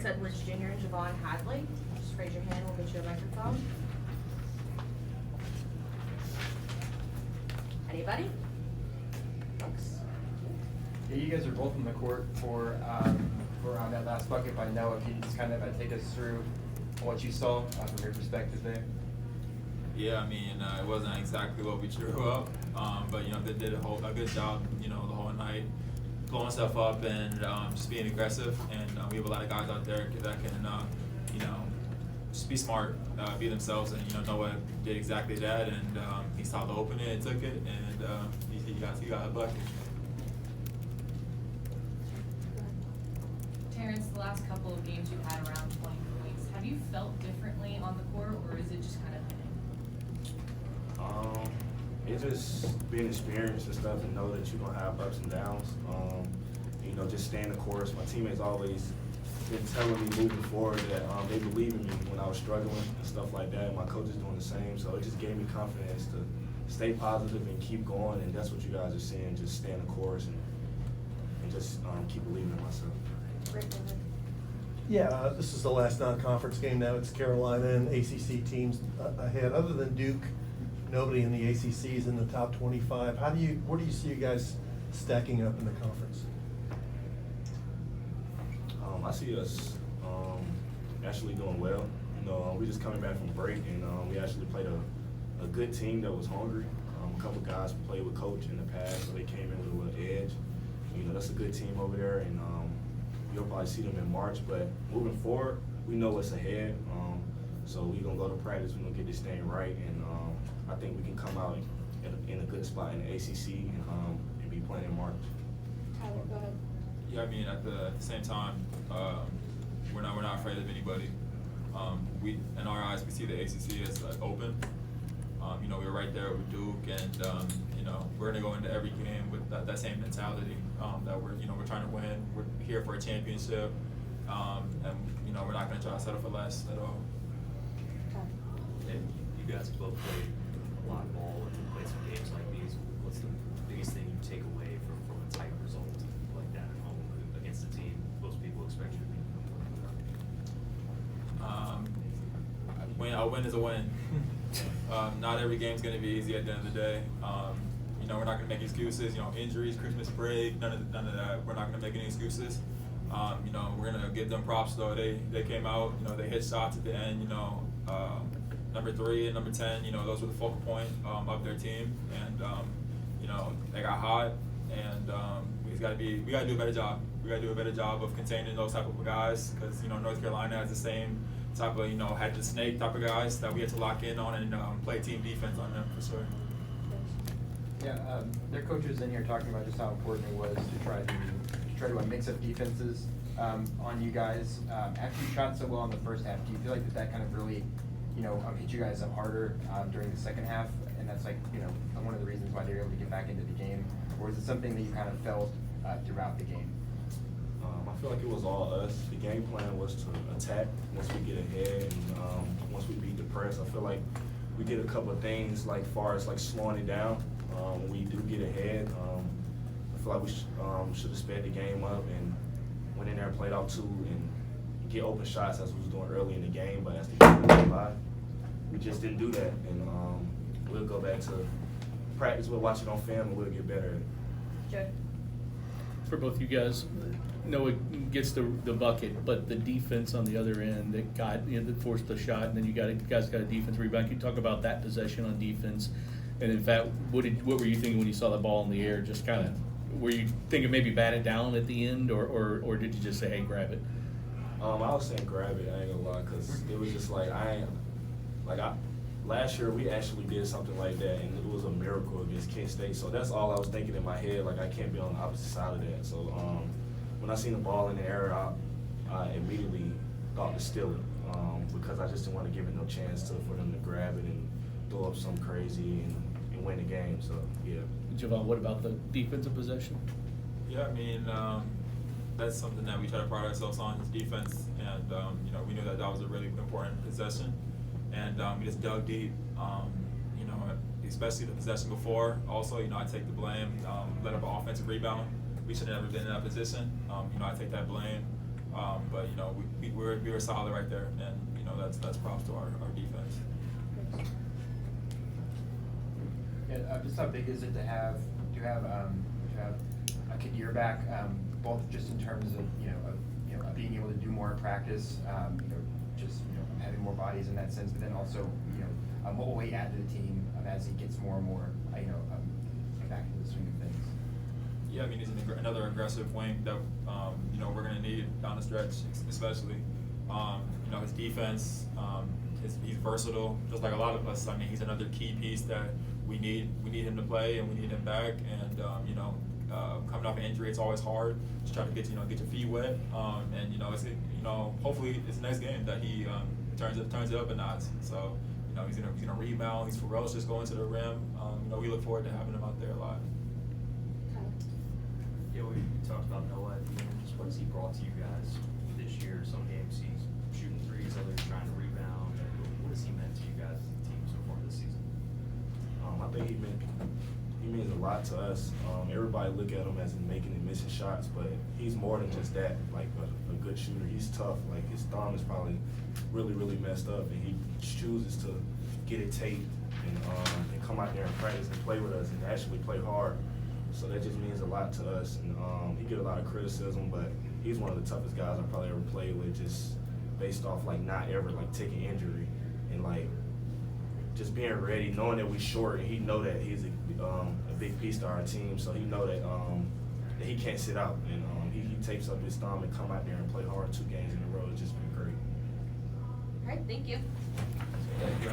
Terrence Edwards Jr. and J'Vonne Hadley. Just raise your hand, we'll get you a microphone. Anybody? Thanks. Yeah, you guys are both on the court for that last bucket by Noah. Can you just kind of take us through what you saw from your perspective there? Yeah, I mean, it wasn't exactly what we drew up, but they did a good job, the whole night, blowing stuff up and just being aggressive. And we have a lot of guys out there that can, just be smart, be themselves, and Noah did exactly that. And he saw the opening and took it, and he got a bucket. Terrence, the last couple of games you've had around 20 points, have you felt differently on the court, or is it just kind of It's just being experienced and stuff, and know that you're gonna have ups and downs. Just staying the course. My teammates always been telling me moving forward that they believe in me when I was struggling and stuff like that. My coach is doing the same, so it just gave me confidence to stay positive and keep going. And that's what you guys are seeing: just stay the course and just keep believing in myself. Yeah, this is the last non-conference game now. It's Carolina and ACC teams ahead. Other than Duke, nobody in the ACC is in the top 25. Where do you see you guys stacking up in the conference? I see us actually doing well. We're just coming back from break, and we actually played a good team that was hungry. A couple guys played with coach in the past, so they came in with a little edge. That's a good team over there, and you'll probably see them in March. But moving forward, we know what's ahead. So we're gonna go to practice. We're gonna get this thing right, and I think we can come out in a good spot in the ACC and be playing in March. Tyler, go ahead. Yeah, I mean, at the same time, we're not afraid of anybody. We, in our eyes, we see the ACC as open. We're right there with Duke, and we're gonna go into every game with that same mentality that we're trying to win. We're here for a championship, and we're not gonna try to settle for less at all. And you guys both played a lot of ball and played some games like these. What's the biggest thing you take away from a tight result like that at home against a team most people expect you to beat? A win is a win. Not every game's going to be easy at the end of the day. We're not going to make excuses. Injuries, Christmas break, none of that. We're not going to make any excuses. We're going to give them props though. They came out. They hit shots at the end. Number 3 and number 10. Those were the focal point of their team, and they got hot. And we got to do a better job. We got to do a better job of containing those type of guys, because North Carolina has the same type of had the snake type of guys that we had to lock in on and play team defense on them for sure. Yeah, their coaches in here talking about just how important it was to try to a mix of defenses on you guys. After you shot so well in the first half, do you feel like that kind of really hit you guys up harder during the second half, and that's one of the reasons why they were able to get back into the game, or is it something that you kind of felt throughout the game? I feel like it was all us. The game plan was to attack once we get ahead, and once we beat the press. I feel like we did a couple of things far as slowing it down when we do get ahead. I feel like we should have sped the game up and went in there and played off 2 and get open shots as we was doing early in the game. But as the game went by, we just didn't do that, and we'll go back to practice. We'll watch it on film, and we'll get better at it. Joe. For both you guys, Noah gets the bucket, but the defense on the other end that forced the shot, and then you guys got a defense rebound. Can you talk about that possession on defense? And in fact, what were you thinking when you saw the ball in the air? Just kind of, were you thinking maybe bat it down at the end, or did you just say, hey, grab it? I was saying grab it. I ain't gonna lie, because it was just last year we actually did something like that, and it was a miracle against Kent State. So that's all I was thinking in my head. I can't be on the opposite side of that. So when I seen the ball in the air, I immediately thought to steal it, because I just didn't want to give it no chance for them to grab it and throw up something crazy and win the game. So yeah. J'Vonne, what about the defensive possession? Yeah, I mean, that's something that we try to pride ourselves on, is defense, and we knew that was a really important possession, and we just dug deep. Especially the possession before. Also, I take the blame. Let up an offensive rebound. We should have never been in that position. I take that blame. But you know, we were solid right there, and you know that's props to our defense. Yeah, just how big is it to have a Kadir back, both just in terms of being able to do more in practice, having more bodies in that sense, but then also what will he add to the team as he gets more and more back into the swing of things. Yeah, I mean he's another aggressive wing that we're gonna need down the stretch, especially. His defense, he's versatile, just like a lot of us. I mean, he's another key piece that we need him to play, and we need him back. And coming off an injury, it's always hard to try to get your feet wet. And hopefully it's the next game that he turns it up a notch. So he's gonna rebound. He's ferocious going to the rim. We look forward to having him out there a lot. Yeah, we talked about Noah at the end. Just what has he brought to you guys this year? Some games he's shooting threes, others trying to rebound. What has he meant to you guys as a team so far this season? I think he means a lot to us. Everybody look at him as in making and missing shots, but he's more than just that. Like a good shooter, he's tough. Like his thumb is probably really, really messed up, and he chooses to get it taped and come out there and practice and play with us and actually play hard. So that just means a lot to us. And he get a lot of criticism, but he's one of the toughest guys I probably ever played with, just based off like not ever like taking injury and like just being ready, knowing that we short, and he know that he's a big piece to our team, so he know that that he can't sit out, and he tapes up his thumb and come out there and play hard 2 games in a row. It's just been great. All right, thank you. Thank you.